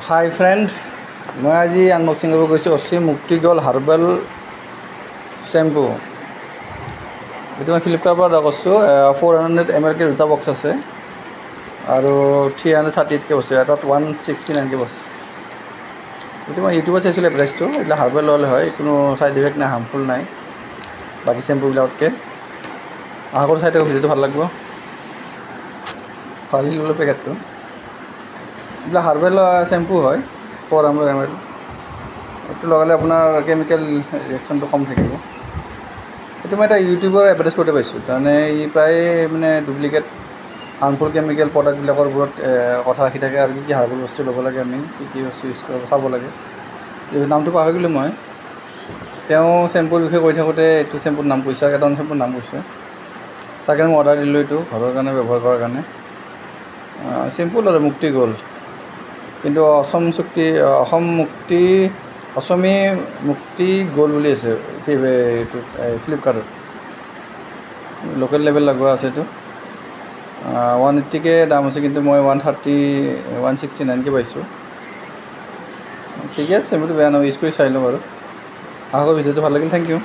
হাই friend, মই আজি unboxing কৰিব গৈছোঁ অসীম মুক্তি গোল্ড হাৰ্বেল শ্বেম্পু। এইটো মই ফ্লিপকাৰ্টৰ পৰা অৰ্ডাৰ কৰিছোঁ। 400 ml দুটা বক্স আছে আৰু 338কৈ বস্তু, এটাত 169কৈ বস্তু। এইটো মই ইউটিউবত চাইছিলোঁ এড্ৰেছটো। এইবিলাক হাৰ্বেল অইল হয়, কোনো ছাইড ইফেক্ট নাই, হাৰ্মফুল নাই বাকী শ্বেম্পুবিলাকতকৈ। আশা কৰোঁ চাই থাকক, ভিডিঅ'টো ভাল লাগিব। ভাল ল'লোঁ পেকেটটো। এইবিলাক হাৰ্বেল শ্বেম্পু হয়, 400 ml। এইটো লগালে আপোনাৰ কেমিকেল ৰিয়েকশ্যনটো কম থাকিব। এইটো মই এটা ইউটিউবৰ এডভাৰটাইজ কৰোঁতে পাইছোঁ। তাৰমানে ই প্ৰায় মানে ডুপ্লিকেট হাৰ্মফুল কেমিকেল প্ৰডাক্টবিলাকৰ ওপৰত কথা ৰাখি থাকে আৰু কি হাৰ্বেল বস্তু ল'ব লাগে, আমি কি বস্তু ইউজ কৰিব চাব লাগে। নামটো পাহৰি গ'লোঁ মই। তেওঁ শ্বেম্পুৰ বিষয়ে কৈ থাকোঁতে এইটো শ্বেম্পুৰ নাম কৈছে, কেইটামান শ্বেম্পুৰ নাম কৈছে। তাৰ কাৰণে মই অৰ্ডাৰ দিলোঁ এইটো ঘৰৰ কাৰণে ব্যৱহাৰ কৰাৰ কাৰণে। চিম্পুল আৰু মুক্তি গোল্ড, কিন্তু অসমী মুক্তি গোল্ড বুলি আছে এইটো ফ্লিপকাৰ্টত। লোকেল লেবেল লগোৱা আছে এইটো। 180কৈ দাম আছে, কিন্তু মই 169কৈ পাইছোঁ। ঠিকে আছে, শ্বেম্পুটো বেয়া নহয়, ইউজ কৰি চাই লওঁ বাৰু। আশা কৰোঁ ভিডিঅ'টো ভাল লাগিল। Thank U.